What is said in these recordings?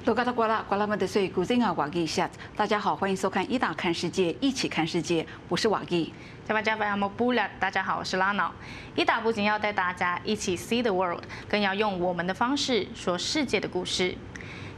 多嘎达瓜拉们的岁古真啊，Wagi Shyac，大家好，欢迎收看《Ita 看世界》，一起看世界，我是Wagi。大家好，我是拉瑙。Ita不仅要带大家一起 see the world， 更要用我们的方式说世界的故事。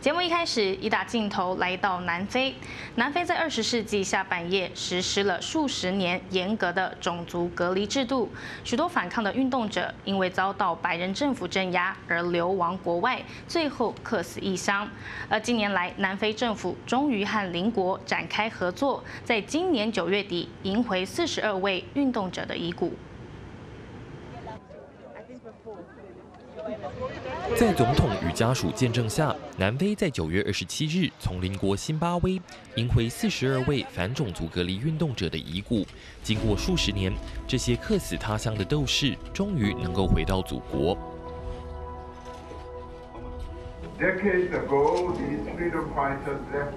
节目一开始，Ita镜头来到南非。南非在20世纪下半叶实施了数十年严格的种族隔离制度，许多反抗的运动者因为遭到白人政府镇压而流亡国外，最后客死异乡。而近年来，南非政府终于和邻国展开合作，在今年9月底迎回42位运动者的遗骨。在总统与家属见证下，南非在9月27日从邻国辛巴威迎回42位反种族隔离运动者的遗骨。经过数十年，这些客死他乡的斗士终于能够回到祖国。Decades ago, these freedom fighters left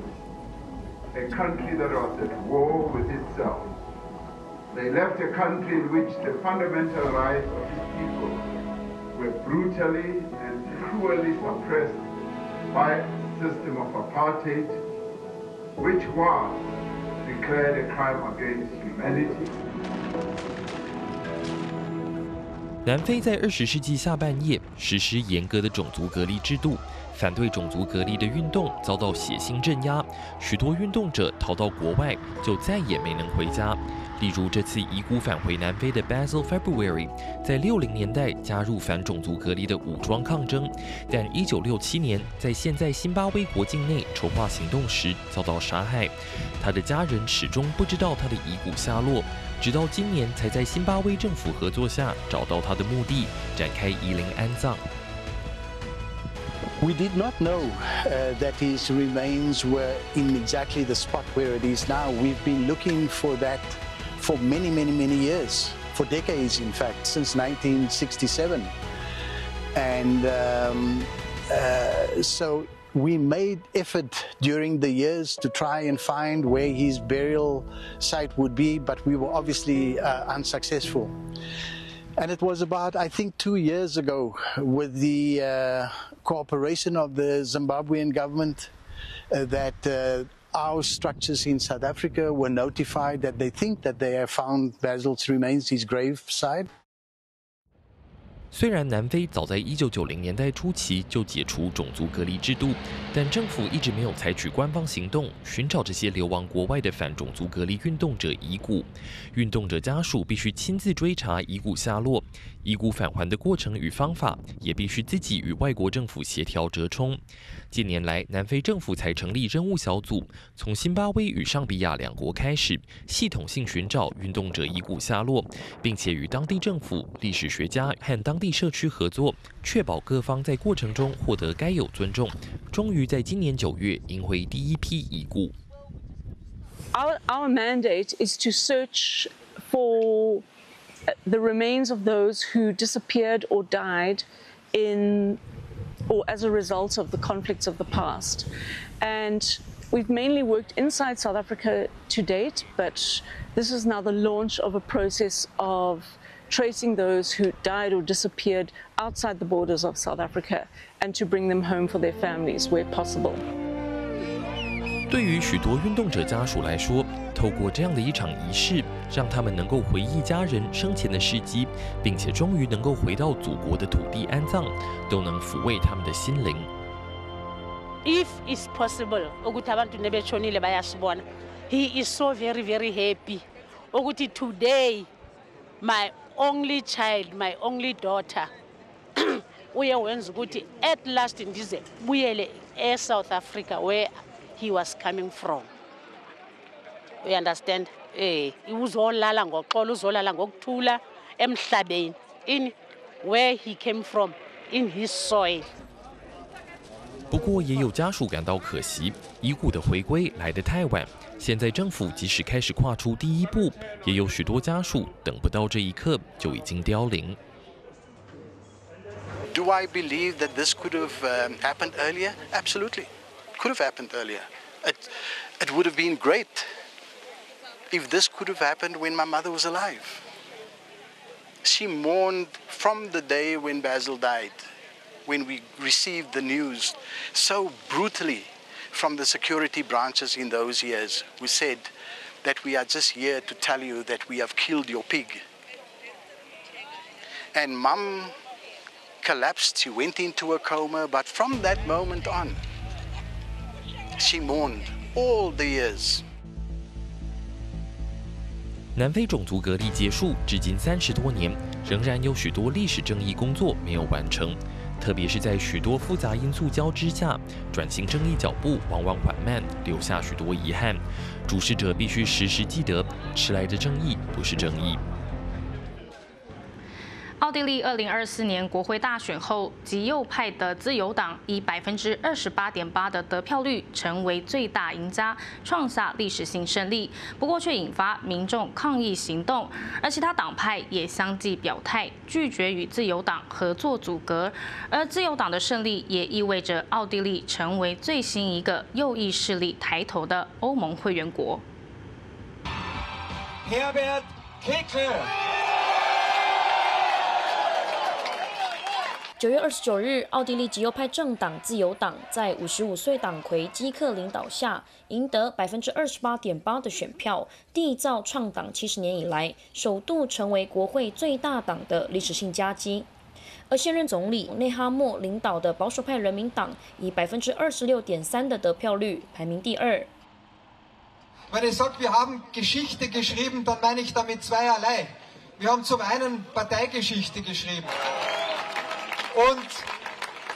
a country that was at war with itself. They left a country in which the fundamental rights of its people were brutally and cruelly suppressed by a system of apartheid, which was declared a crime against humanity. 南非在20世纪下半叶实施严格的种族隔离制度，反对种族隔离的运动遭到血腥镇压，许多运动者逃到国外，就再也没能回家。例如，这次遗骨返回南非的 Basil February， 在60年代加入反种族隔离的武装抗争，但1967年在现在辛巴威国境内筹划行动时遭到杀害。他的家人始终不知道他的遗骨下落，直到今年才在辛巴威政府合作下找到他的墓地，展开移灵安葬。We did not know that his remains were in exactly the spot where it is now. We've been looking for that for many years, for decades in fact, since 1967. And so we made effort during the years to try and find where his burial site would be, but we were obviously unsuccessful. And it was about, I think, 2 years ago, with the cooperation of the Zimbabwean government, that our structures in South Africa were notified that they think that they have found Basil's remains, his graveside. 虽然南非早在1990年代初期就解除种族隔离制度，但政府一直没有采取官方行动寻找这些流亡国外的反种族隔离运动者遗骨。运动者家属必须亲自追查遗骨下落，遗骨返还的过程与方法也必须自己与外国政府协调折冲。近年来，南非政府才成立任务小组，从辛巴威与上比亚2国开始，系统性寻找运动者遗骨下落，并且与当地政府、历史学家和当地社区合作，确保各方在过程中获得该有尊重。终于在今年9月迎回第一批遗骨。Our mandate is to search for the remains of those who disappeared or died in or as a result of the conflicts of the past. And we've mainly worked inside South Africa to date, but this is now the launch of a process of tracing those who died or disappeared outside the borders of South Africa and to bring them home for their families where possible. 对于许多运动者家属来说，透过这样的一场仪式，让他们能够回忆家人生前的事迹，并且终于能够回到祖国的土地安葬，都能抚慰他们的心灵。If it's possible, ukuthi abantu nebetshonile bayasibona. He is so very happy. Ukuthi today, my only child, my only daughter, uye wenza ukuthi at last ndize buyele eSouth Africa where he was coming from. You understand? Uzolala ngoxolo, uzolala ngokuthula emhlabeni, in where he came from, in his soil. 不过也有家属感到可惜，遗骨的回归来得太晚。现在政府即使开始跨出第一步，也有许多家属等不到这一刻就已经凋零。Do I believe that this could have happened earlier? Absolutely. Could have happened earlier. It would have been great if this could have happened when my mother was alive. She mourned from the day when Basil died when we received the news so brutally from the security branches in those years, who said that we are just here to tell you that we have killed your pig. And Mum collapsed, she went into a coma, but from that moment on, she mourned all the years. 南非种族隔离结束至今30多年，仍然有许多历史正义工作没有完成，特别是在许多复杂因素交织下，转型正义脚步往往缓慢，留下许多遗憾。主事者必须时时记得，迟来的正义不是正义。奥地利2024年国会大选后，极右派的自由党以28.8%的得票率成为最大赢家，创下历史性胜利。不过却引发民众抗议行动，而其他党派也相继表态，拒绝与自由党合作阻隔。而自由党的胜利也意味着奥地利成为最新一个右翼势力抬头的欧盟会员国。Herbert Kickl。9月29日，奥地利极右派政党自由党在55岁党魁基克领导下，赢得28.8%的选票，缔造创党70年以来首度成为国会最大党的历史性佳绩。而现任总理内哈默领导的保守派人民党以26.3%的得票率排名第2。Wenn ich sage, wir haben Geschichte geschrieben, dann meine ich damit zweierlei. Wir haben zum einen Parteigeschichte geschrieben. Und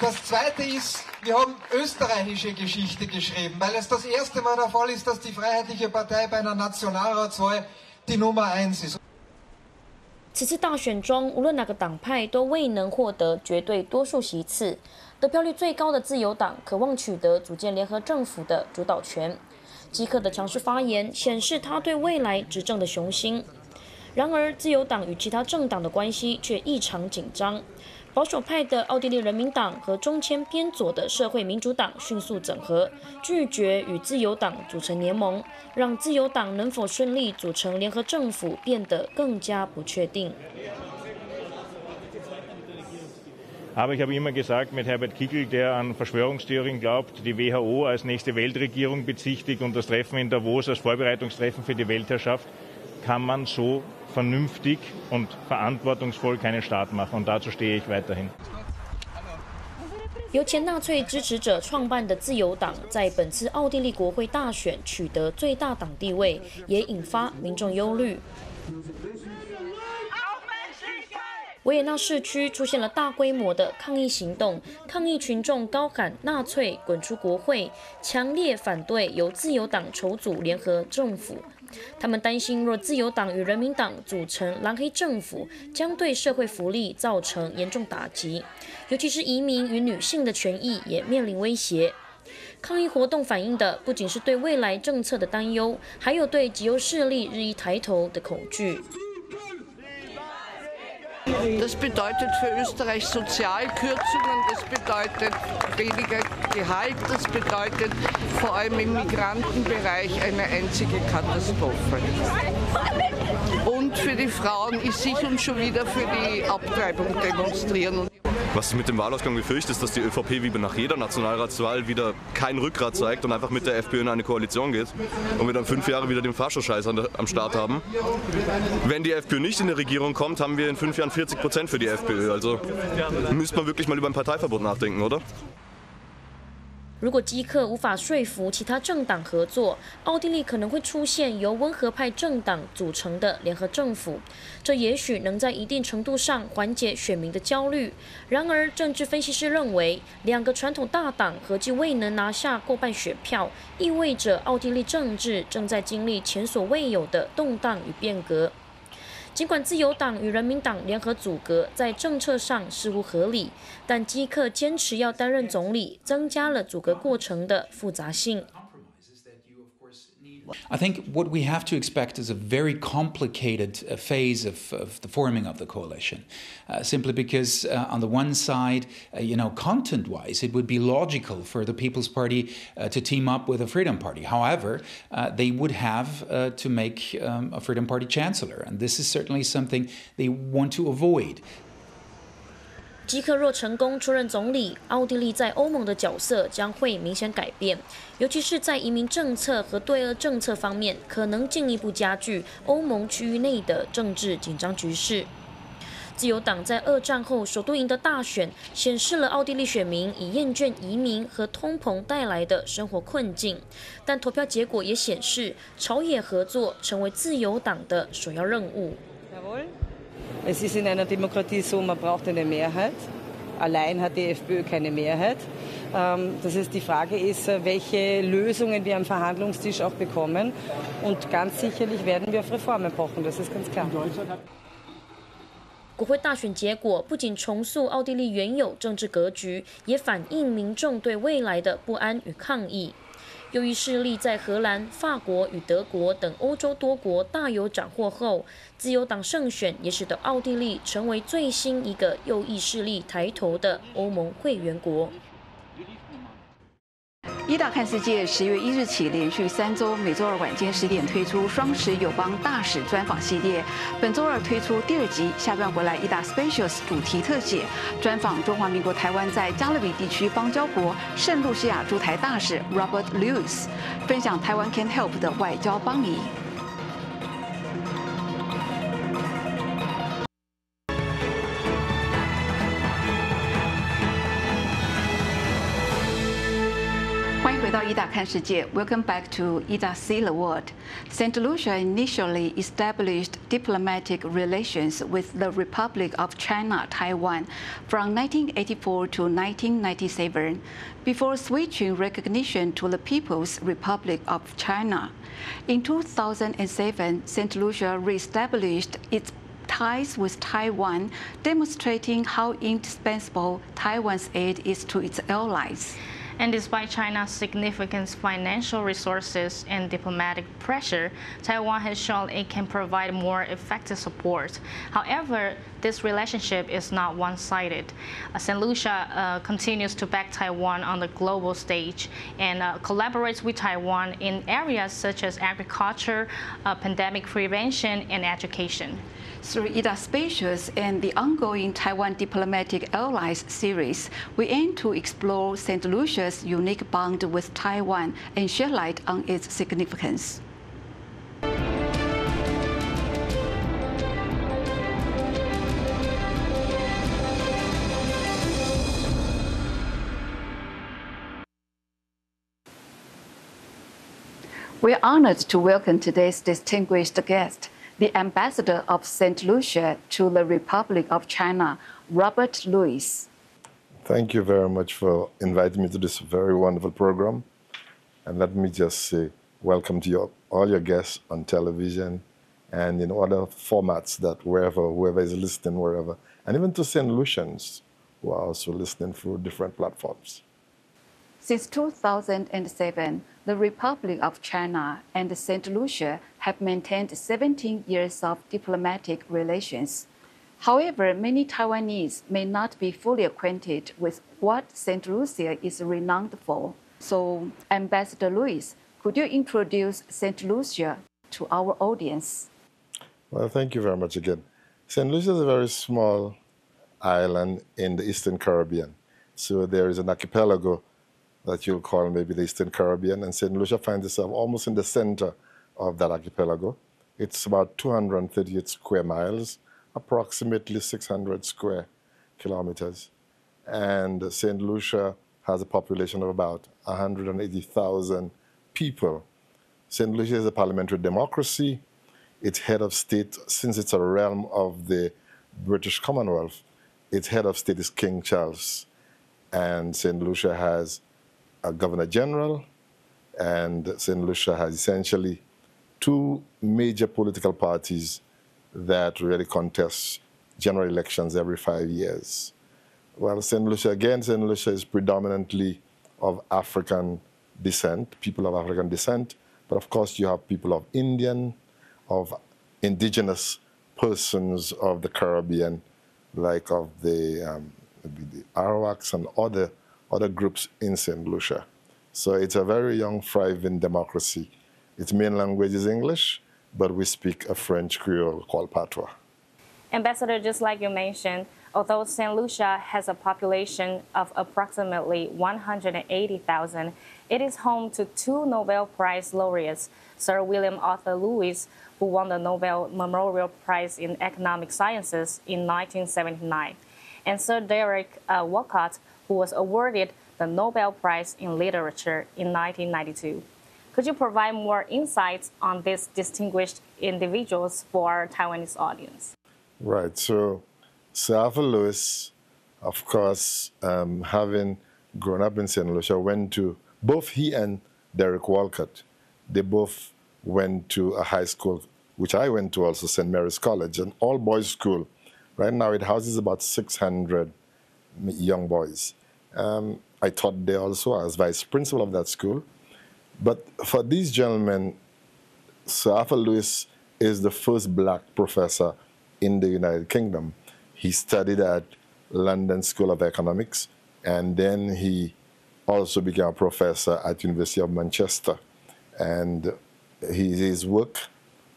das Zweite ist, wir haben österreichische Geschichte geschrieben, weil es das erste Mal der Fall ist, dass die Freiheitliche Partei bei einer Nationalratswahl die Nummer 1ist. 此次大选中，无论哪个党派都未能获得绝对多数席次。得票率最高的自由党渴望取得组建联合政府的主导权。基克的强势发言显示他对未来执政的雄心。然而，自由党与其他政党的关系却异常紧张。保守派的奥地利人民党和中间偏左的社会民主党迅速整合，拒绝与自由党组成联盟，让自由党能否顺利组成联合政府变得更加不确定。Aber ich habe immer gesagt, mit Herbert Kickl, der an Verschwörungstheorien glaubt, die WHO als nächste Weltregierung bezichtigt und das Treffen in Davos als Vorbereitungstreffen für die Weltherrschaft, kann man so vernünftig und verantwortungsvoll keinen Staat machen. Und dazu stehe ich weiterhin. 由前纳粹支持者创办的自由党，在本次奥地利国会大选取得最大党地位，也引发民众忧虑。维也纳市区出现了大规模的抗议行动，抗议群众高喊“纳粹滚出国会”，强烈反对由自由党筹组联合政府。他们担心，若自由党与人民党组成蓝黑政府，将对社会福利造成严重打击，尤其是移民与女性的权益也面临威胁。抗议活动反映的不仅是对未来政策的担忧，还有对极右势力日益抬头的恐惧。Das bedeutet für Österreich Sozialkürzungen, das bedeutet weniger Gehalt, das bedeutet vor allem im Migrantenbereich eine einzige Katastrophe. Und für die Frauen ist sich und schon wieder für die Abtreibung demonstrieren. Was ich mit dem Wahlausgang befürchte, ist, dass die ÖVP wie nach jeder Nationalratswahl wieder kein Rückgrat zeigt und einfach mit der FPÖ in eine Koalition geht und wir dann 5 Jahre wieder den Faschoscheiß am Start haben. Wenn die FPÖ nicht in die Regierung kommt, haben wir in 5 Jahren 40% für die FPÖ. Also müsste man wirklich mal über ein Parteiverbot nachdenken, oder? 如果基克无法说服其他政党合作，奥地利可能会出现由温和派政党组成的联合政府，这也许能在一定程度上缓解选民的焦虑。然而，政治分析师认为，2个传统大党合计未能拿下过半选票，意味着奥地利政治正在经历前所未有的动荡与变革。尽管自由党与人民党联合组阁在政策上似乎合理，但基克坚持要担任总理，增加了组阁过程的复杂性。I think what we have to expect is a very complicated phase of the forming of the coalition, simply because on the one side, content-wise, it would be logical for the People's Party to team up with the Freedom Party. However, they would have to make a Freedom Party chancellor, and this is certainly something they want to avoid. 基克若成功出任总理，奥地利在欧盟的角色将会明显改变，尤其是在移民政策和对俄政策方面，可能进一步加剧欧盟区域内的政治紧张局势。自由党在二战后首度赢得大选，显示了奥地利选民已厌倦移民和通膨带来的生活困境。但投票结果也显示，朝野合作成为自由党的首要任务。Es ist in einer Demokratie so, man braucht eine Mehrheit. Allein hat die FPÖ keine Mehrheit. Das heißt, die Frage ist, welche Lösungen wir am Verhandlungstisch auch bekommen. Und ganz sicherlich werden wir auf Reformen pochen, das ist ganz klar. 国会大选结果不仅重塑奥地利原有政治格局，也反映民众对未来的不安与抗议。由于势力在荷兰、法国与德国等欧洲多国大有斩获后，自由党胜选也使得奥地利成为最新一个右翼势力抬头的欧盟会员国。ITA看世界10月1日起连续3周，每周二晚间10点推出双十友邦大使专访系列。本周二推出第2集，下半回来 ITA Specials 主题特写，专访中华民国台湾在加勒比地区邦交国圣露西亚驻台大使 Robert Lewis， 分享台湾 Can Help 的外交邦谊。欢迎回到ITA看世界 Welcome back to ITA See the World. St. Lucia initially established diplomatic relations with the Republic of China, Taiwan, from 1984 to 1997, before switching recognition to the People's Republic of China. In 2007, St. Lucia reestablished its ties with Taiwan, demonstrating how indispensable Taiwan's aid is to its allies. And despite China's significant financial resources and diplomatic pressure, Taiwan has shown it can provide more effective support. However, this relationship is not one-sided. St. Lucia continues to back Taiwan on the global stage and collaborates with Taiwan in areas such as agriculture, pandemic prevention, and education. Through ITA Specials and the ongoing Taiwan Diplomatic Allies series, we aim to explore St. Lucia's unique bond with Taiwan and shed light on its significance. We are honored to welcome today's distinguished guest, the Ambassador of St. Lucia to the Republic of China, Robert Lewis. Thank you very much for inviting me to this very wonderful program. And let me just say welcome to all your guests on television and in other formats that whoever is listening, wherever, and even to St. Lucians who are also listening through different platforms. Since 2007, the Republic of China and St. Lucia have maintained 17 years of diplomatic relations. However, many Taiwanese may not be fully acquainted with what St. Lucia is renowned for. So, Ambassador Lewis, could you introduce St. Lucia to our audience? Well, thank you very much again. St. Lucia is a very small island in the Eastern Caribbean. So there is an archipelago that you'll call maybe the Eastern Caribbean, and St. Lucia finds itself almost in the center of that archipelago. It's about 238 square miles, approximately 600 square kilometers. And St. Lucia has a population of about 180,000 people. St. Lucia is a parliamentary democracy. Its head of state, since it's a realm of the British Commonwealth, its head of state is King Charles. And St. Lucia has a Governor General, and St. Lucia has essentially two major political parties that really contest general elections every 5 years. Well, St. Lucia is predominantly of African descent, people of African descent, but of course you have people of Indian, of indigenous persons of the Caribbean, like of the Arawaks and other groups in St. Lucia. So it's a very young, thriving democracy. Its main language is English, but we speak a French Creole called Patois. Ambassador, just like you mentioned, although St. Lucia has a population of approximately 180,000, it is home to two Nobel Prize laureates, Sir William Arthur Lewis, who won the Nobel Memorial Prize in Economic Sciences in 1979, and Sir Derek Walcott, who was awarded the Nobel Prize in Literature in 1992. Could you provide more insights on these distinguished individuals for our Taiwanese audience? Right. So Sir Arthur Lewis, of course, having grown up in St. Lucia, went to, both he and Derek Walcott, they both went to a high school, which I went to also, St. Mary's College, an all-boys school. Right now it houses about 600 young boys. I taught there also as vice principal of that school. But for these gentlemen, Sir Arthur Lewis is the first black professor in the United Kingdom. He studied at London School of Economics, and then he also became a professor at University of Manchester. And his work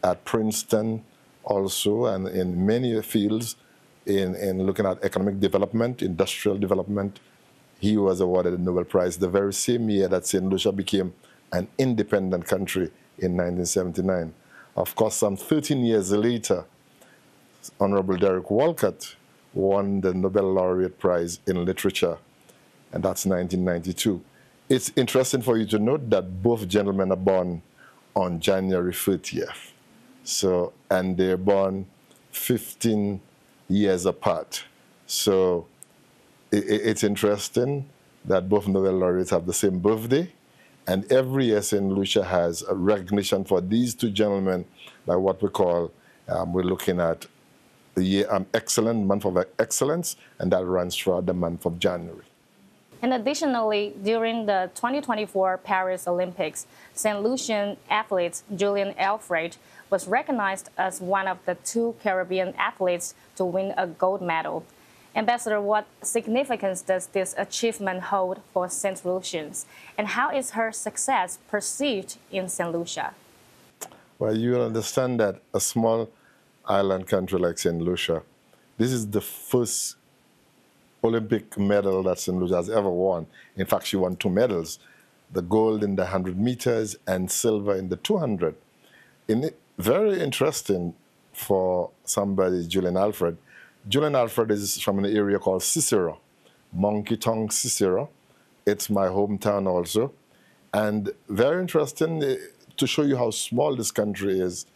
at Princeton also, and in many fields, in looking at economic development, industrial development, he was awarded the Nobel Prize the very same year that St. Lucia became an independent country in 1979. Of course, some 13 years later, Honorable Derek Walcott won the Nobel Laureate Prize in Literature, and that's 1992. It's interesting for you to note that both gentlemen are born on January 30th. So, and they're born 15 years apart. So it's interesting that both Nobel laureates have the same birthday. And every year, St. Lucia has a recognition for these two gentlemen by what we call, we're looking at the year, excellent, month of excellence, and that runs throughout the month of January. And additionally, during the 2024 Paris Olympics, St. Lucian athlete Julian Alfred was recognized as one of the two Caribbean athletes to win a gold medal. Ambassador, what significance does this achievement hold for St. Lucians, and how is her success perceived in St. Lucia? Well, you understand that a small island country like St. Lucia, this is the first Olympic medal that St. Lucia has ever won. In fact, she won two medals, the gold in the 100 meters and silver in the 200. Very interesting for somebody, Julian Alfred. Julian Alfred is from an area called Cicero, Monkey Tongue, Cicero. It's my hometown also. And very interesting to show you how small this country is.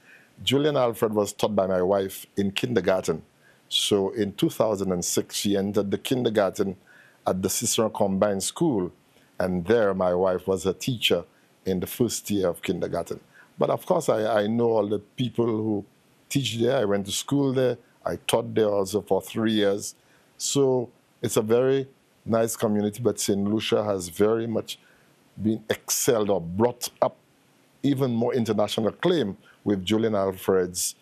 Julian Alfred was taught by my wife in kindergarten. So in 2006, she entered the kindergarten at the Cicero Combined School. And there my wife was a teacher in the first year of kindergarten. But of course, I know all the people who teach there. I went to school there. I taught there also for 3 years. So it's a very nice community, but St. Lucia has very much been excelled or brought up even more international acclaim with Julian Alfred's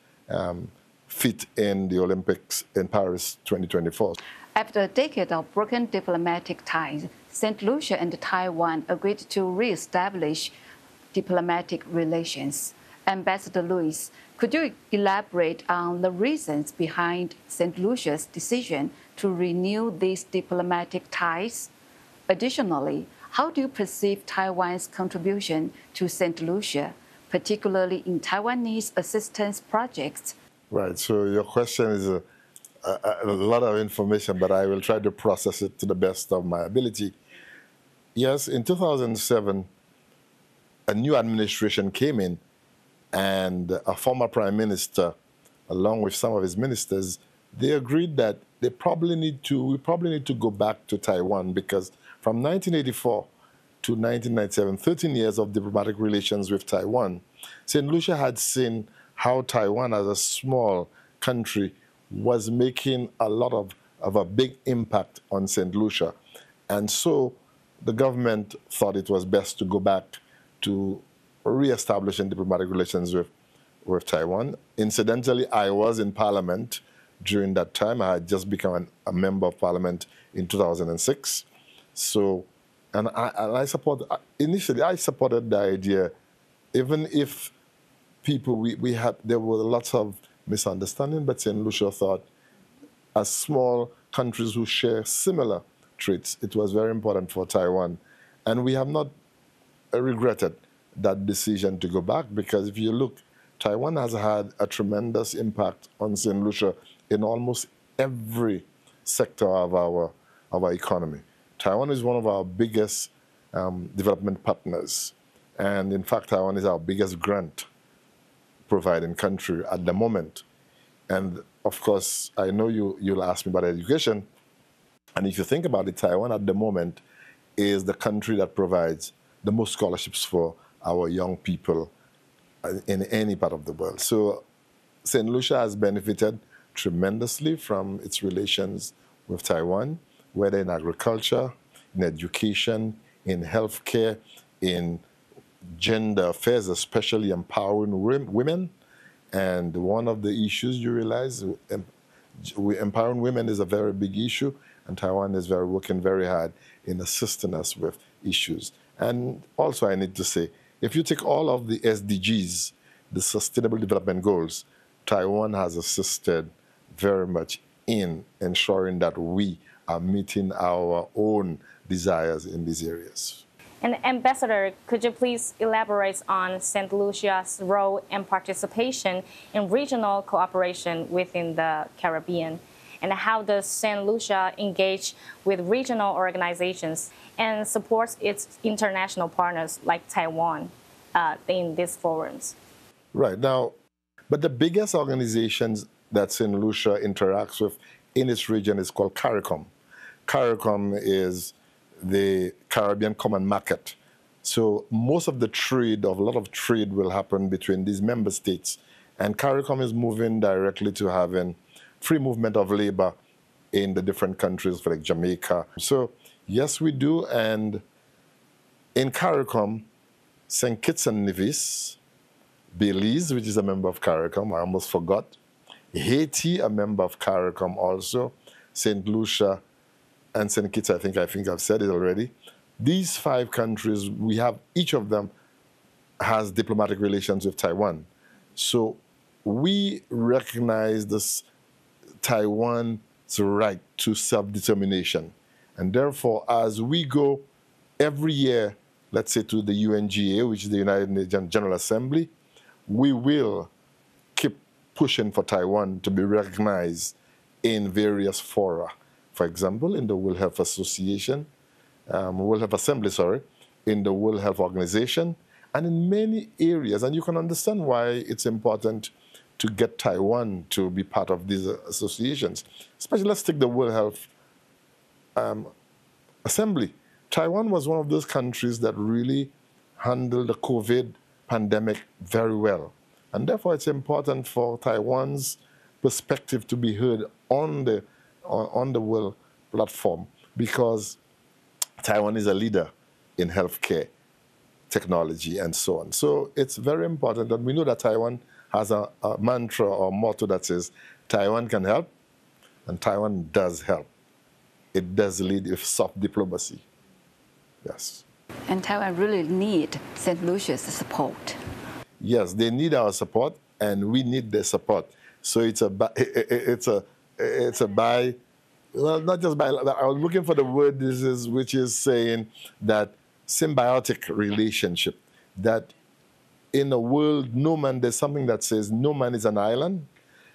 feat in the Olympics in Paris 2024. After a decade of broken diplomatic ties, St. Lucia and Taiwan agreed to re-establish diplomatic relations. Ambassador Lewis, could you elaborate on the reasons behind St. Lucia's decision to renew these diplomatic ties? Additionally, how do you perceive Taiwan's contribution to St. Lucia, particularly in Taiwanese assistance projects? Right, so your question is a lot of information, but I will try to process it to the best of my ability. Yes, in 2007, a new administration came in, and a former prime minister, along with some of his ministers, they agreed that we probably need to go back to Taiwan, because from 1984 to 1997, 13 years of diplomatic relations with Taiwan, St. Lucia had seen how Taiwan, as a small country, was making a lot of a big impact on St. Lucia. And so the government thought it was best to go back to re-establishing diplomatic relations with Taiwan. Incidentally, I was in Parliament during that time. I had just become a member of Parliament in 2006. So, and I initially I supported the idea, even if people, there were lots of misunderstanding, but St. Lucia thought as small countries who share similar traits, it was very important for Taiwan. And we have not regretted that decision to go back, because if you look, Taiwan has had a tremendous impact on St. Lucia in almost every sector of our economy. Taiwan is one of our biggest development partners. And in fact, Taiwan is our biggest grant providing country at the moment. And of course, I know you'll ask me about education. And if you think about it, Taiwan at the moment is the country that provides the most scholarships for our young people in any part of the world. So St. Lucia has benefited tremendously from its relations with Taiwan, whether in agriculture, in education, in healthcare, in gender affairs, especially empowering women. And one of the issues you realize, empowering women is a very big issue, and Taiwan is working very hard in assisting us with issues. And also I need to say, if you take all of the SDGs, the Sustainable Development Goals, Taiwan has assisted very much in ensuring that we are meeting our own desires in these areas. And Ambassador, could you please elaborate on St. Lucia's role and participation in regional cooperation within the Caribbean? And how does St. Lucia engage with regional organizations and supports its international partners like Taiwan in these forums? Right. Now, but the biggest organizations that St. Lucia interacts with in its region is called CARICOM. CARICOM is the Caribbean Common Market. So most of the trade, or a lot of trade, will happen between these member states. And CARICOM is moving directly to having free movement of labor in the different countries, like Jamaica. So yes, we do. And in CARICOM, St. Kitts and Nevis, Belize, which is a member of CARICOM, I almost forgot. Haiti, a member of CARICOM also. St. Lucia and St. Kitts, I think I've said it already. These 5 countries, we have, each of them has diplomatic relations with Taiwan. So we recognize this Taiwan's right to self-determination. And therefore, as we go every year, let's say to the UNGA, which is the United Nations General Assembly, we will keep pushing for Taiwan to be recognized in various fora. For example, in the World Health Association, World Health Assembly, in the World Health Organization, and in many areas. And you can understand why it's important to get Taiwan to be part of these associations. Especially, let's take the World Health Assembly. Taiwan was one of those countries that really handled the COVID pandemic very well. And therefore, it's important for Taiwan's perspective to be heard on the world platform, because Taiwan is a leader in healthcare, technology, and so on. So it's very important that we know that Taiwan has a mantra or motto that says, Taiwan can help, and Taiwan does help. It does lead with soft diplomacy. Yes. And Taiwan really need St. Lucia's support. Yes, they need our support, and we need their support. So it's well, not just by, I was looking for the word which is saying that symbiotic relationship, that in a world, there's something that says no man is an island,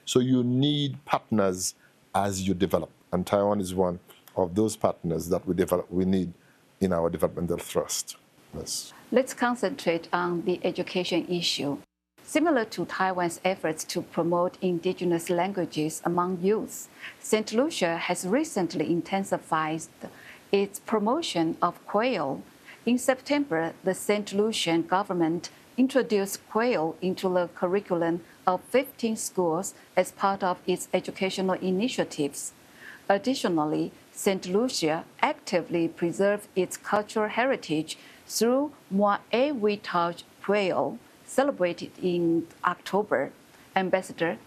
so you need partners as you develop. And Taiwan is one of those partners that we need in our developmental thrust. Yes. Let's concentrate on the education issue. Similar to Taiwan's efforts to promote indigenous languages among youth, St. Lucia has recently intensified its promotion of Creole. In September, the St. Lucian government introduced Creole into the curriculum of 15 schools as part of its educational initiatives. Additionally, St. Lucia actively preserved its cultural heritage through Moi et We Touch Creole, celebrated in October. Ambassador,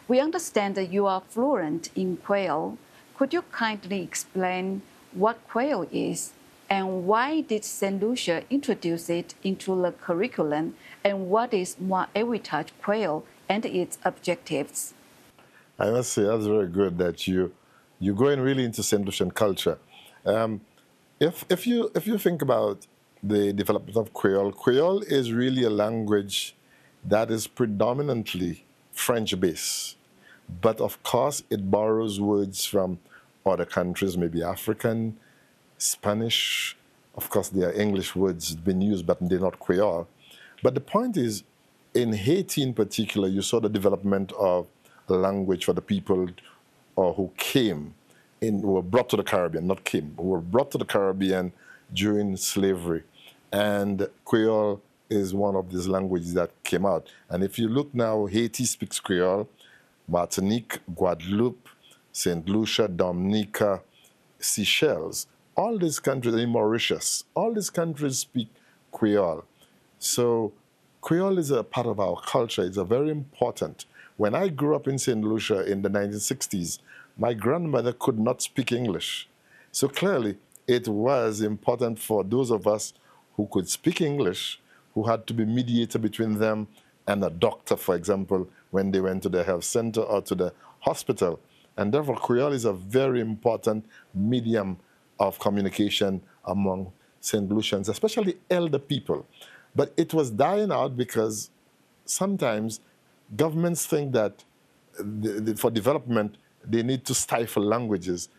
we understand that you are fluent in Creole. Could you kindly explain what Creole is, and why did St. Lucia introduce it into the curriculum, and what is Moi et We Touch Creole and its objectives? I must say that's very good that you you're going really into St. Lucian culture. If you think about the development of Creole, Creole is really a language that is predominantly French-based. But of course, it borrows words from other countries, maybe African, Spanish. Of course, there are English words being used, but they're not Creole. But the point is, in Haiti in particular, you saw the development of a language for the people who came, who were brought to the Caribbean, not came, who were brought to the Caribbean during slavery. And Creole is one of these languages that came out. And if you look now, Haiti speaks Creole, Martinique, Guadeloupe, St. Lucia, Dominica, Seychelles, all these countries, and Mauritius, all these countries speak Creole. So Creole is a part of our culture. It's a very important. When I grew up in St. Lucia in the 1960s, my grandmother could not speak English. So clearly, it was important for those of us who could speak English, who had to be mediator between them and a doctor, for example, when they went to the health center or to the hospital. And therefore, Creole is a very important medium of communication among St. Lucians, especially elder people. But it was dying out because sometimes governments think that for development, they need to stifle languages.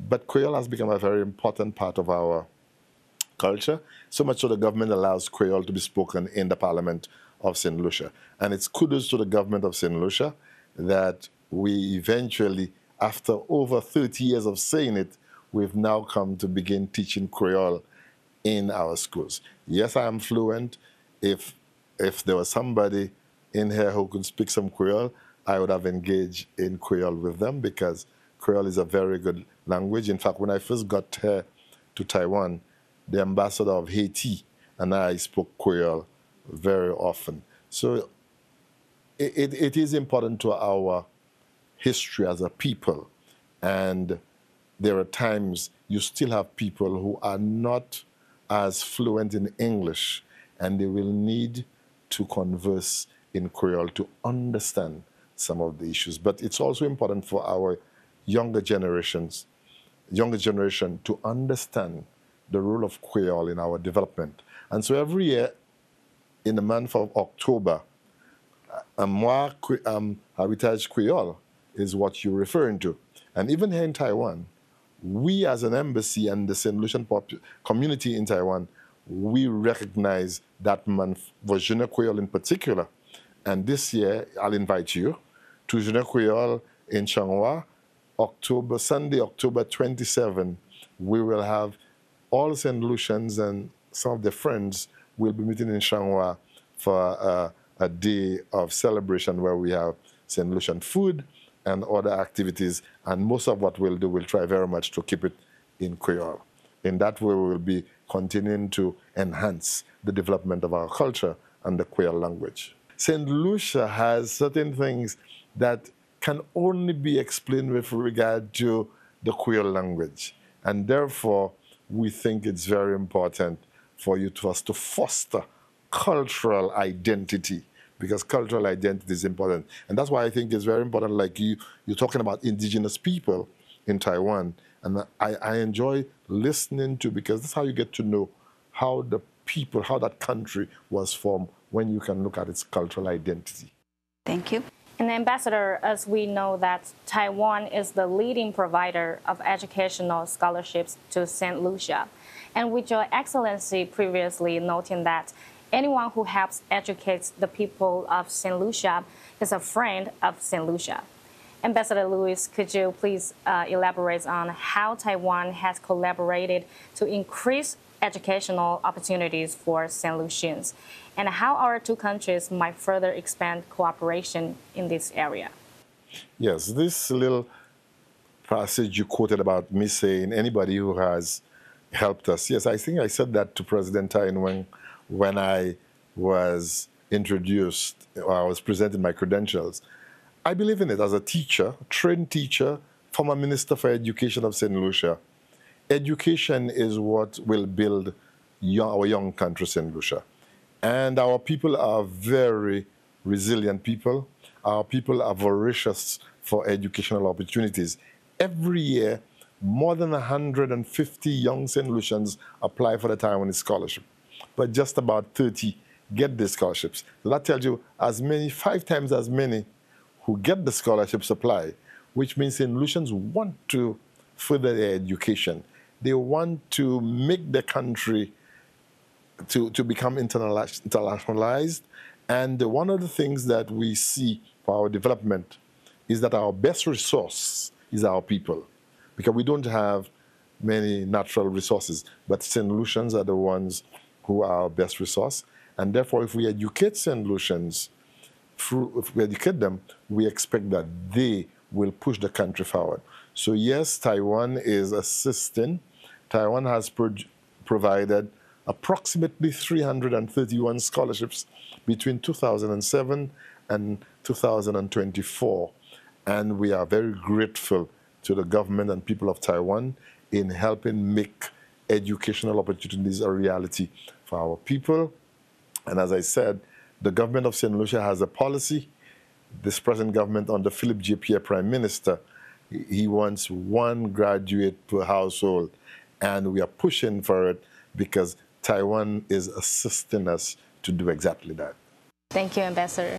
But Creole has become a very important part of our culture, so much so the government allows Creole to be spoken in the Parliament of St. Lucia. And it's kudos to the government of St. Lucia that we eventually, after over 30 years of saying it, we've now come to begin teaching Creole in our schools. Yes, I am fluent. If there was somebody in here who could speak some Creole, I would have engaged in Creole with them because Creole is a very good language. In fact, when I first got here to Taiwan, the ambassador of Haiti and I spoke Creole very often. So it is important to our history as a people. And there are times you still have people who are not as fluent in English, and they will need to converse in Creole to understand some of the issues. But it's also important for our younger generation to understand the role of Creole in our development. And so every year, in the month of October, Heritage Creole is what you're referring to. And even here in Taiwan, we as an embassy and the St. Lucian community in Taiwan, we recognize that month for Jeune Creole in particular. And this year, I'll invite you to Jeune Creole in Changhua, Sunday, October 27. We will have all St. Lucians and some of their friends will be meeting in Changhua for a day of celebration where we have St. Lucian food and other activities. And most of what we'll do, we'll try very much to keep it in Creole. In that way, we will be continuing to enhance the development of our culture and the Creole language. St. Lucia has certain things that can only be explained with regard to the Creole language. And therefore, we think it's very important for us to foster cultural identity, because cultural identity is important. And that's why I think it's very important, like you're talking about indigenous people in Taiwan. And I enjoy listening to, because that's how you get to know how the people, how that country was formed, when you can look at its cultural identity. Thank you. And Ambassador, as we know that Taiwan is the leading provider of educational scholarships to St. Lucia, and with Your Excellency previously noting that anyone who helps educate the people of St. Lucia is a friend of St. Lucia. Ambassador Luis, could you please elaborate on how Taiwan has collaborated to increase educational opportunities for St. Lucians, and how our two countries might further expand cooperation in this area? Yes, this little passage you quoted about me saying anybody who has helped us. Yes, I think I said that to President Tai Ing-wen when I was introduced, or I was presenting my credentials. I believe in it as a teacher, trained teacher, former Minister for Education of St. Lucia. Education is what will build our young country, St. Lucia. And our people are very resilient people. Our people are voracious for educational opportunities. every year, more than 150 young St. Lucians apply for the Taiwanese scholarship, but just about 30 get the scholarships. So that tells you 5 times as many who get the scholarships apply, which means St. Lucians want to further their education. They want to make the country to become internationalized. And one of the things that we see for our development is that our best resource is our people, because we don't have many natural resources, but St. Lucians are the ones who are our best resource. And therefore, if we educate St. Lucians, if we educate them, we expect that they will push the country forward. So yes, Taiwan is assisting. Taiwan has provided approximately 331 scholarships between 2007 and 2024. And we are very grateful to the government and people of Taiwan in helping make educational opportunities a reality for our people. And as I said, the government of St. Lucia has a policy. This present government under Philip J. Pierre, Prime Minister, he wants 1 graduate per household. And we are pushing for it because Taiwan is assisting us to do exactly that. Thank you, Ambassador.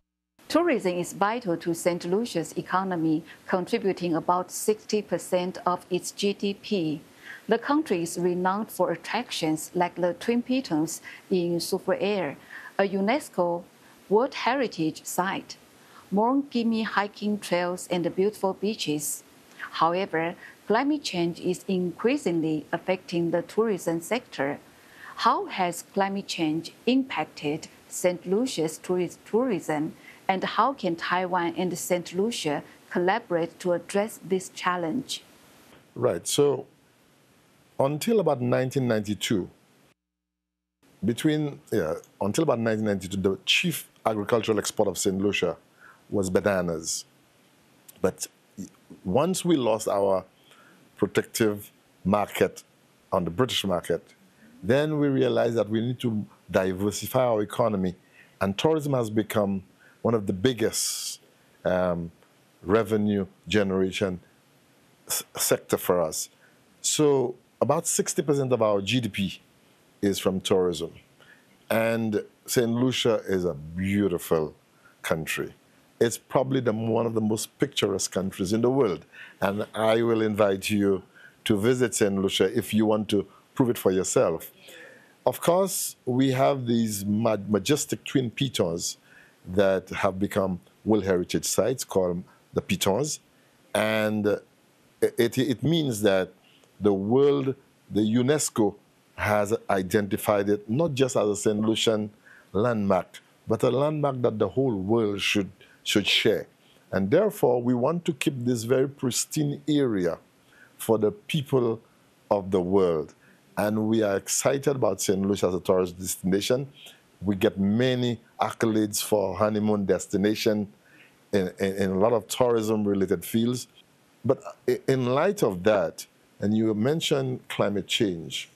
Tourism is vital to St. Lucia's economy, contributing about 60% of its GDP. The country is renowned for attractions like the Twin Pitons in Soufriere, a UNESCO World Heritage Site, Mount Gimi hiking trails, and beautiful beaches. However, climate change is increasingly affecting the tourism sector. How has climate change impacted St. Lucia's tourism, and how can Taiwan and St. Lucia collaborate to address this challenge? Right. So until about 1992, the chief agricultural export of St. Lucia was bananas. But once we lost our protective market on the British market, then we realized that we need to diversify our economy, and tourism has become one of the biggest revenue generation sector for us. So about 60% of our GDP is from tourism. And St. Lucia is a beautiful country. It's probably one of the most picturesque countries in the world. And I will invite you to visit St. Lucia if you want to prove it for yourself. Of course, we have these majestic twin pitons that have become World Heritage Sites called the pitons. And it means that the UNESCO has identified it not just as a St. Lucian landmark, but a landmark that the whole world should share. And therefore, we want to keep this very pristine area for the people of the world. And we are excited about St. Lucia as a tourist destination. We get many accolades for honeymoon destination in a lot of tourism-related fields. But in light of that, and you mentioned climate change,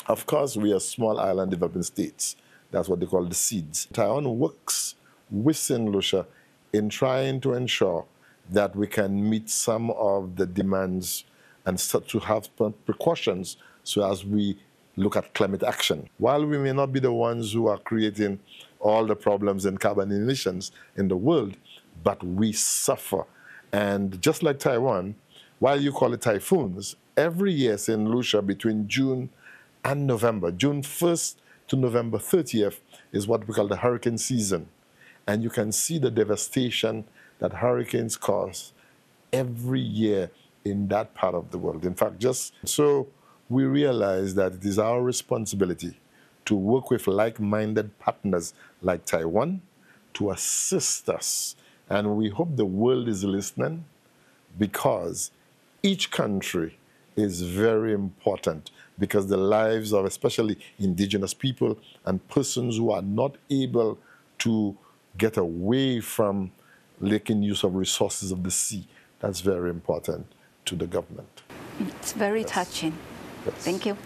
of course, we are small island developing states. That's what they call the SEEDs. Taiwan works with St. Lucia in trying to ensure that we can meet some of the demands and start to have precautions so as we look at climate action. While we may not be the ones who are creating all the problems and carbon emissions in the world, but we suffer. And just like Taiwan, while you call it typhoons, every year St. Lucia between June and November, June 1st to November 30th, is what we call the hurricane season. And you can see the devastation that hurricanes cause every year in that part of the world. In fact, just so we realize that it is our responsibility to work with like-minded partners like Taiwan to assist us. And we hope the world is listening, because each country is very important, because the lives of especially indigenous people and persons who are not able to get away from making use of resources of the sea, that's very important to the government. It's very touching. Yes. Thank you.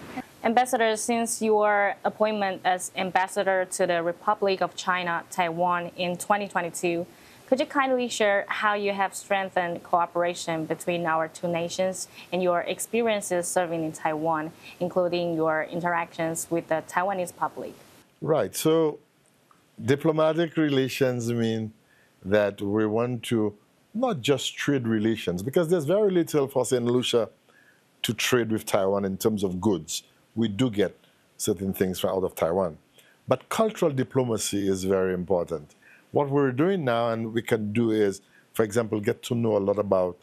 Ambassador, since your appointment as ambassador to the Republic of China, Taiwan in 2022, Could you kindly share how you have strengthened cooperation between our two nations and your experiences serving in Taiwan, including your interactions with the Taiwanese public? Right. So diplomatic relations mean that we want to not just trade relations, because there's very little for St. Lucia to trade with Taiwan in terms of goods. We do get certain things out of Taiwan. But cultural diplomacy is very important. What we're doing now and we can do is, for example, get to know a lot about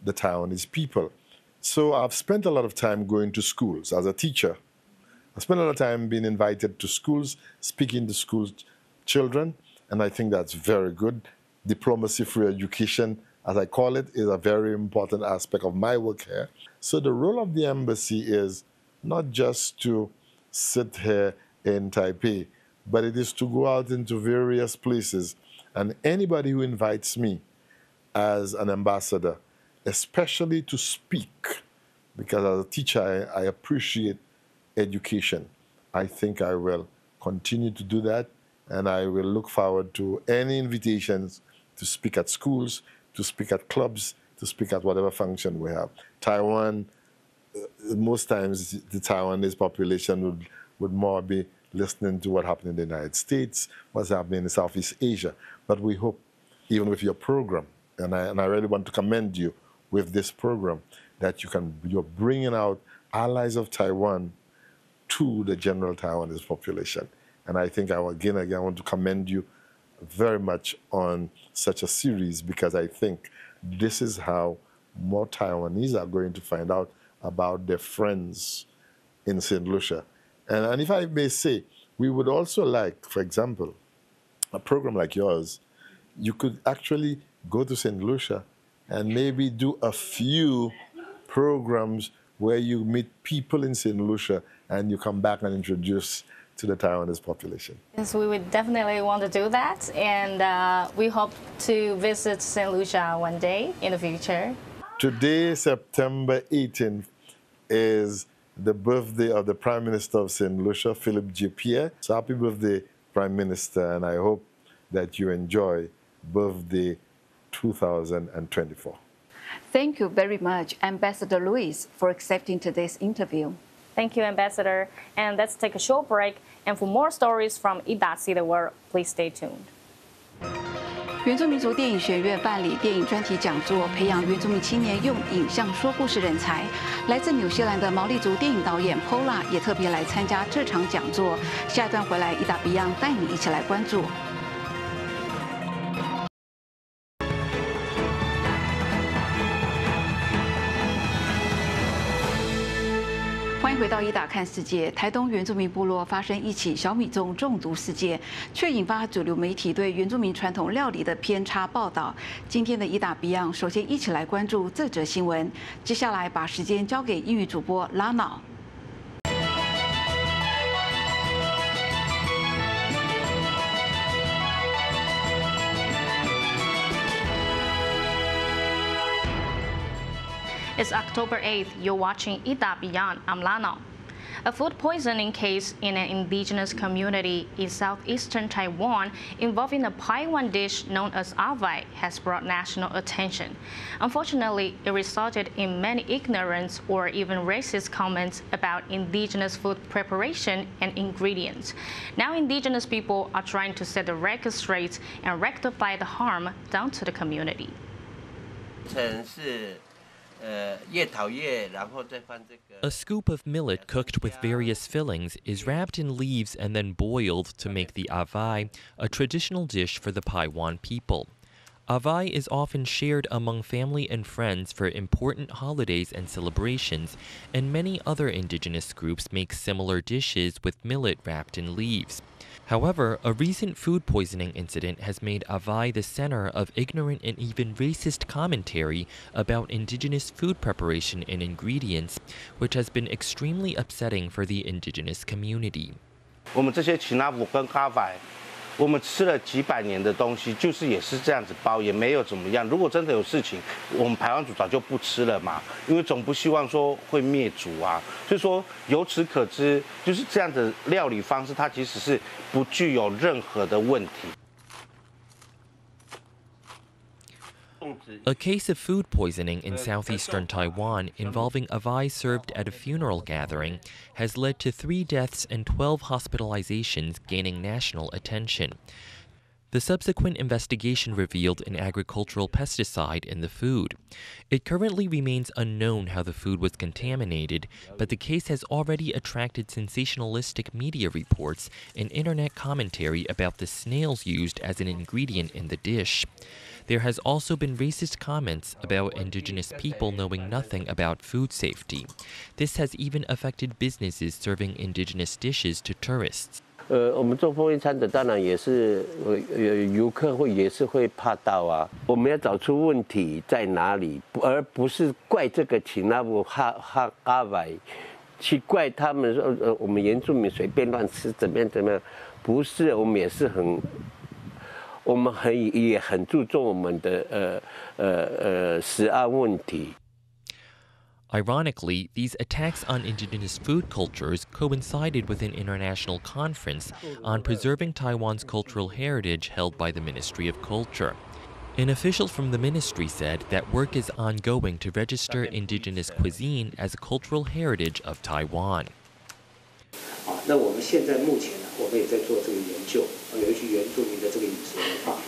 the Taiwanese people. So I've spent a lot of time going to schools as a teacher. I spent a lot of time being invited to schools, speaking to school children, and I think that's very good. Diplomacy through education, as I call it, is a very important aspect of my work here. So the role of the embassy is not just to sit here in Taipei, but it is to go out into various places. And anybody who invites me as an ambassador, especially to speak, because as a teacher, I appreciate education. I think I will continue to do that, and I will look forward to any invitations to speak at schools, to speak at clubs, to speak at whatever function we have. Taiwan, most times the Taiwanese population would more be listening to what happened in the United States, what's happening in Southeast Asia. But we hope, even with your program, and I really want to commend you with this program, that you're bringing out allies of Taiwan to the general Taiwanese population. And I think I want to commend you very much on such a series, because I think this is how more Taiwanese are going to find out about their friends in St. Lucia. And if I may say, we would also like, for example, a program like yours, you could actually go to St. Lucia and maybe do a few programs where you meet people in St. Lucia and you come back and introduce to the Taiwanese population. Yes, we would definitely want to do that, and we hope to visit St. Lucia one day in the future. Today, September 18th, is the birthday of the Prime Minister of St. Lucia, Philip J. Pierre. So happy birthday, Prime Minister, and I hope that you enjoy birthday 2024. Thank you very much, Ambassador Luis, for accepting today's interview. Thank you, Ambassador. And let's take a short break. And for more stories from Ita See the World, please stay tuned. 原住民族电影学院办理电影专题讲座，培养原住民青年用影像说故事人才。来自纽西兰的毛利族电影导演 Paula 也特别来参加这场讲座。下一段回来，Ita Beyond 带你一起来关注。欢迎回到Ita看世界。台东原住民部落发生一起小米粽中毒事件，却引发主流媒体对原住民传统料理的偏差报道。今天的Ita Beyond首先一起来关注这则新闻，接下来把时间交给英语主播拉瑙。It's October 8th. You're watching Ita Beyond. I'm Lana. A food poisoning case in an indigenous community in southeastern Taiwan involving a Paiwan dish known as avai has brought national attention. Unfortunately, it resulted in many ignorant or even racist comments about indigenous food preparation and ingredients. Now indigenous people are trying to set the record straight and rectify the harm done to the community. A scoop of millet cooked with various fillings is wrapped in leaves and then boiled to make the avai, a traditional dish for the Paiwan people. Avai is often shared among family and friends for important holidays and celebrations, and many other indigenous groups make similar dishes with millet wrapped in leaves. However, a recent food poisoning incident has made avai the center of ignorant and even racist commentary about indigenous food preparation and ingredients, which has been extremely upsetting for the indigenous community. 我们吃了几百年的东西，就是也是这样子包，也没有怎么样。如果真的有事情，我们排湾族早就不吃了嘛，因为总不希望说会灭族啊。所以说，由此可知，就是这样的料理方式，它其实是不具有任何的问题。A case of food poisoning in southeastern Taiwan involving avi served at a funeral gathering has led to 3 deaths and 12 hospitalizations gaining national attention. The subsequent investigation revealed an agricultural pesticide in the food. It currently remains unknown how the food was contaminated, but the case has already attracted sensationalistic media reports and internet commentary about the snails used as an ingredient in the dish. There has also been racist comments about indigenous people knowing nothing about food safety. This has even affected businesses serving indigenous dishes to tourists. 我们做风味餐的，当然也是游客也是会怕到啊。我们要找出问题在哪里，而不是怪这个请那部哈阿歪，去怪他们说我们原住民随便乱吃怎么样，不是，我们也是也很注重我们的食安问题。 Ironically, these attacks on indigenous food cultures coincided with an international conference on preserving Taiwan's cultural heritage held by the Ministry of Culture. An official from the ministry said that work is ongoing to register indigenous cuisine as a cultural heritage of Taiwan. 那我们现在目前呢，我们也在做这个研究，尤其原住民的这个饮食文化。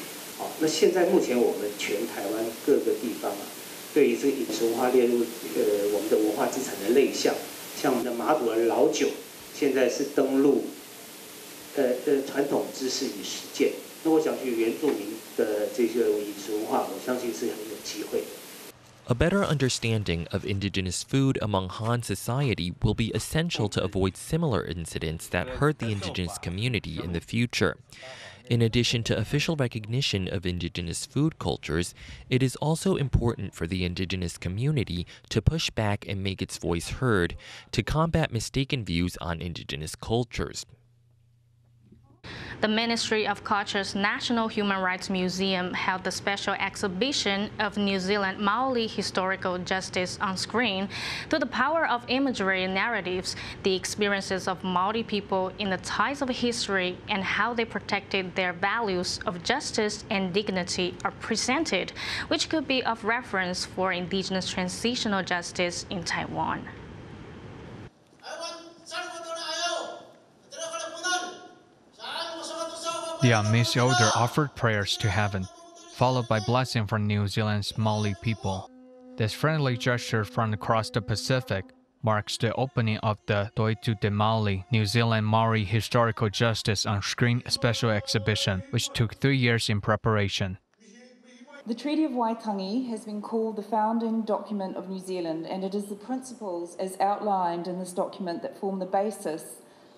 那现在目前我们全台湾各个地方啊。 对于这个饮食文化列入我们的文化资产的类项，像我们的马祖的老酒，现在是登录传统知识与实践。那我想去原住民的这个饮食文化，我相信是很有机会的。 A better understanding of indigenous food among Han society will be essential to avoid similar incidents that hurt the indigenous community in the future. In addition to official recognition of indigenous food cultures, it is also important for the indigenous community to push back and make its voice heard to combat mistaken views on indigenous cultures. The Ministry of Culture's National Human Rights Museum held the special exhibition of New Zealand Maori historical justice on screen. Through the power of imagery and narratives, the experiences of Maori people in the tides of history and how they protected their values of justice and dignity are presented, which could be of reference for indigenous transitional justice in Taiwan. The amidst elder offered prayers to heaven, followed by blessing from New Zealand's Maori people. This friendly gesture from across the Pacific marks the opening of the Toitu Te Maoli New Zealand Maori Historical Justice on Screen special exhibition, which took 3 years in preparation. The Treaty of Waitangi has been called the founding document of New Zealand, and it is the principles as outlined in this document that form the basis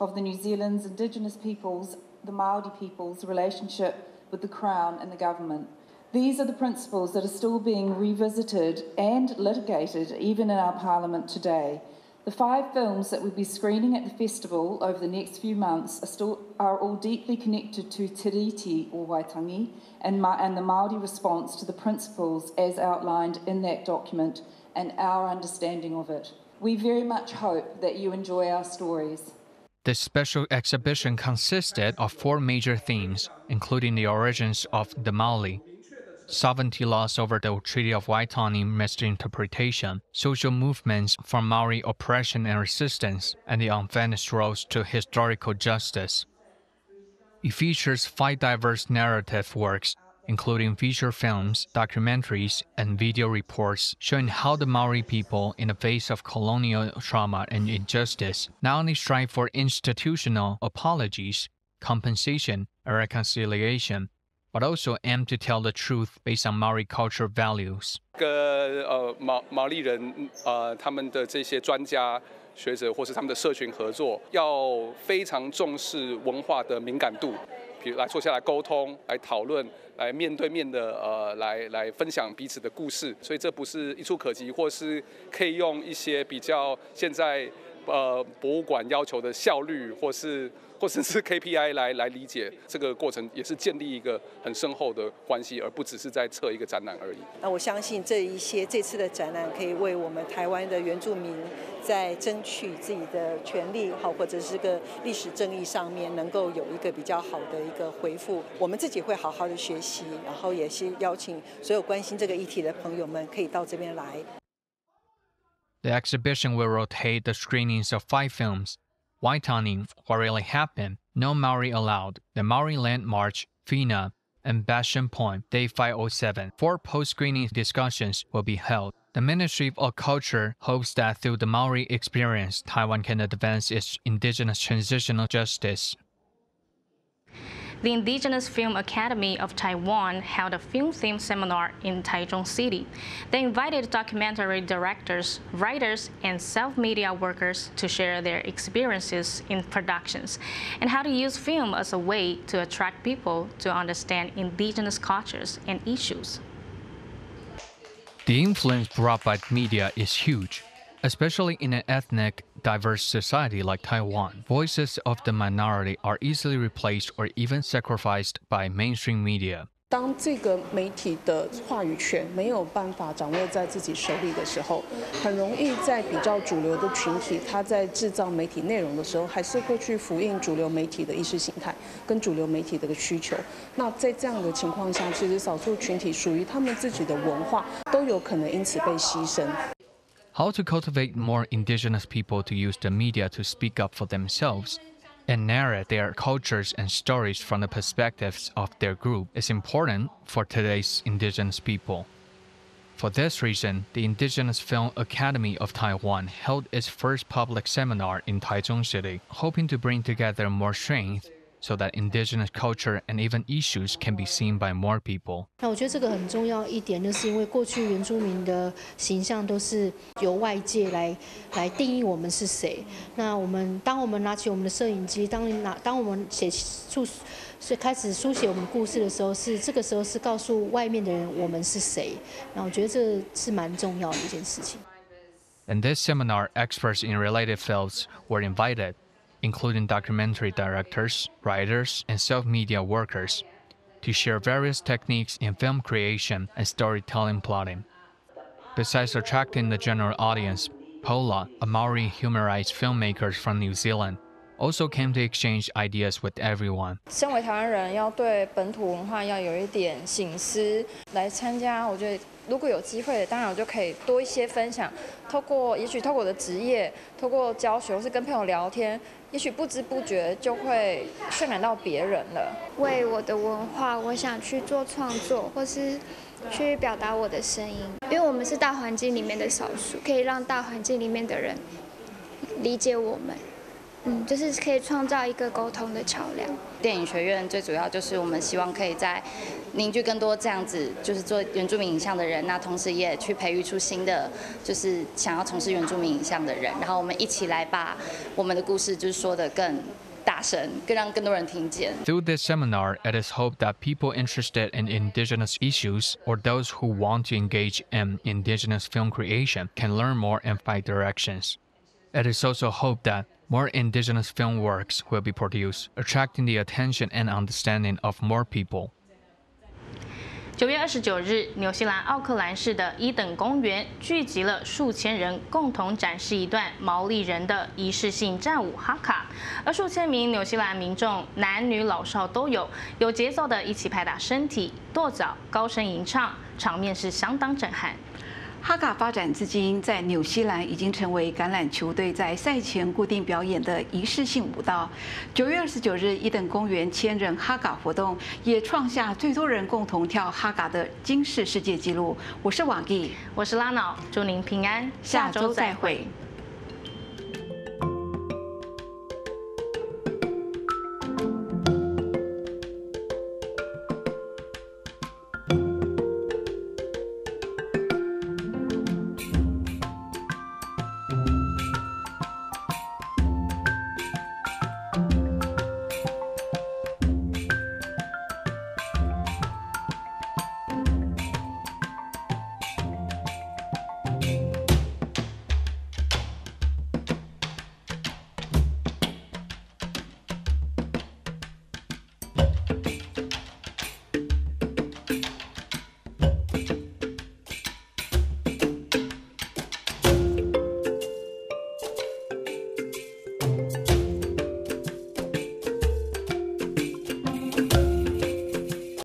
of the New Zealand's Indigenous peoples, the Māori people's relationship with the Crown and the government. These are the principles that are still being revisited and litigated even in our Parliament today. The 5 films that we'll be screening at the festival over the next few months are all deeply connected to Te Riti or Waitangi and the Māori response to the principles as outlined in that document and our understanding of it. We very much hope that you enjoy our stories. This special exhibition consisted of 4 major themes, including the origins of the Maoli, sovereignty loss over the Treaty of Waitangi misinterpretation, social movements from Maori oppression and resistance, and the unfinished roads to historical justice. It features 5 diverse narrative works, including feature films, documentaries, and video reports showing how the Maori people, in the face of colonial trauma and injustice, not only strive for institutional apologies, compensation, and reconciliation, but also aim to tell the truth based on Maori culture values. 毛利人他们的这些专家学者或是他们的社群合作，要非常重视文化的敏感度，比如来坐下来沟通、来讨论、来面对面的来分享彼此的故事。所以这不是一触可及，或是可以用一些比较现在博物馆要求的效率，或是 KPI 来理解这个过程，也是建立一个很深厚的关系，而不只是在测一个展览而已。那我相信这次的展览可以为我们台湾的原住民在争取自己的权利，或者是个历史正义上面，能够有一个比较好的一个回复。我们自己会好好的学习，然后也是邀请所有关心这个议题的朋友们可以到这边来。The exhibition will rotate the screenings of 5 films: Waitangi, What Really Happened, No Maori Allowed, The Maori Land March, Fina, and Bastion Point, Day 507. 4 post-screening discussions will be held. The Ministry of Culture hopes that through the Maori experience, Taiwan can advance its indigenous transitional justice. The Indigenous Film Academy of Taiwan held a film-themed seminar in Taichung City. They invited documentary directors, writers, and self-media workers to share their experiences in productions and how to use film as a way to attract people to understand indigenous cultures and issues. The influence brought by media is huge. Especially in an ethnic, diverse society like Taiwan, voices of the minority are easily replaced or even sacrificed by mainstream media. 当这个媒体的话语权没有办法掌握在自己手里的时候，很容易在比较主流的群体，他在制造媒体内容的时候，还是会去符应主流媒体的意识形态跟主流媒体的需求。那在这样的情况下，其实少数群体属于他们自己的文化，都有可能因此被牺牲。How to cultivate more indigenous people to use the media to speak up for themselves and narrate their cultures and stories from the perspectives of their group is important for today's indigenous people. For this reason, the Indigenous Film Academy of Taiwan held its first public seminar in Taichung City, hoping to bring together more strength so that indigenous culture and even issues can be seen by more people. 那我觉得这个很重要一点，就是因为过去原住民的形象都是由外界来定义我们是谁。那当我们拿起我们的摄影机，当我们开始书写我们故事的时候，这个时候是告诉外面的人我们是谁。那我觉得这是蛮重要的一件事情。In this seminar, experts in related fields were invited, including documentary directors, writers, and self-media workers, to share various techniques in film creation and storytelling plotting. Besides attracting the general audience, Paula, a Maori human rights filmmaker from New Zealand, also came to exchange ideas with everyone. 身为台湾人，要对本土文化要有一点省思，来参加，我觉得如果有机会，当然我就可以多一些分享，也许透过我的职业，透过教学，或是跟朋友聊天，也许不知不觉就会渲染到别人了。为我的文化，我想去做创作，或是去表达我的声音，因为我们是大环境里面的少数，可以让大环境里面的人理解我们。就是可以创造一个沟通的桥梁。电影学院最主要就是我们希望可以在凝聚更多这样子就是做原住民影像的人，那同时也去培育出新的就是想要从事原住民影像的人，然后我们一起来把我们的故事就是说得更大声，更让更多人听见。Through this seminar, it is hoped that people interested in indigenous issues or those who want to engage in indigenous film creation can learn more and find directions. It is also hoped that more indigenous film works will be produced, attracting the attention and understanding of more people. 9月29日，纽西兰奥克兰市的1等公园聚集了数千人，共同展示一段毛利人的仪式性战舞哈卡，而数千名纽西兰民众，男女老少都有节奏的一起拍打身体、跺脚、高声吟唱，场面是相当震撼。哈卡发展至今，在纽西兰已经成为橄榄球队在赛前固定表演的仪式性舞蹈。9月29日，1等公园千人哈卡活动也创下最多人共同跳哈卡的金氏世界纪录。我是Wagi，我是Lana，祝您平安，下周再会。